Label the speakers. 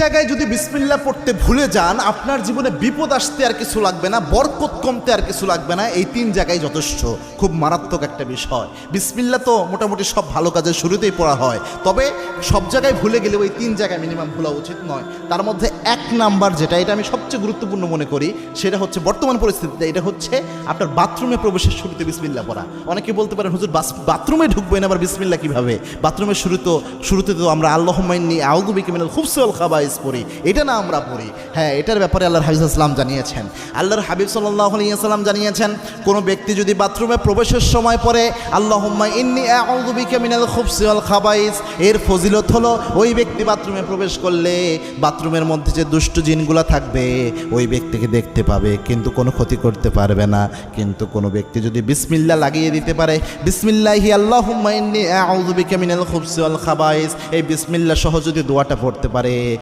Speaker 1: জায়গায় যদি বিসমিল্লাহ পড়তে ভুলে যান, আপনার জীবনে বিপদ আসতে আর কিছু লাগবে না, বরকত কমতে আর কিছু লাগবে না। এই 3 জায়গায় যথেষ্ট। খুব মারাত্মক একটা বিষয়। বিসমিল্লাহ তো মোটামুটি সব ভালো কাজের শুরুতেই পড়া হয়, তবে সব জায়গায় ভুলে গেলেও এই 3 জায়গায় মিনিমাম ভুলা উচিত নয়। তার মধ্যে 1 নাম্বার যেটা, এটা আমি সবচেয়ে গুরুত্বপূর্ণ মনে করি, সেটা হচ্ছে বর্তমান পরিস্থিতিতে এটা হচ্ছে আপনার বাথরুমে প্রবেশের শুরুতে বিসমিল্লাহ পড়া। অনেকে বলতে পারেন, হুজুর বাথরুমে ঢুকবেন আবার বিসমিল্লাহ কিভাবে? বাথরুমের শুরুতে তো আমরা আল্লাহুম্মা ইন্নী আউযু বিকা মিনাল খুবসি ওয়াল খাবাইস পড়ি, এটা না আমরা পড়ি। হ্যাঁ, এটার ব্যাপারে আল্লাহর হাবিব সাল্লাল্লাহু আলাইহি ওয়াসাল্লাম জানিয়েছেন। আল্লাহর হাবিব সাল্লাল্লাহু আলাইহি ওয়াসাল্লাম জানিয়েছেন, কোনো ব্যক্তি যদি বাথরুমে প্রবেশের সময় পড়ে আল্লাহুম্মা ইন্নী আউযু বিকা মিনাল খুবসি ওয়াল খাবাইস, এর ফজিলত হলো ওই ব্যক্তি বাথরুমে প্রবেশ করলে বাথরুমের মধ্যে যে দুষ্ট জিনগুলো থাকবে ওই ব্যক্তিকে দেখতে পাবে, কিন্তু কোনো ক্ষতি করতে পারবে না। কিন্তু কোনো ব্যক্তি যদি বিসমিল্লাহ লাগিয়ে দিতে পারে, বিসমিল্লাহি আল্লাহুম্মা ইন্নী আউযু বিকা মিনাল খুবসি ওয়াল খাবাইস, এই বিসমিল্লাহ সহ যদি দোয়াটা পড়তে পারে,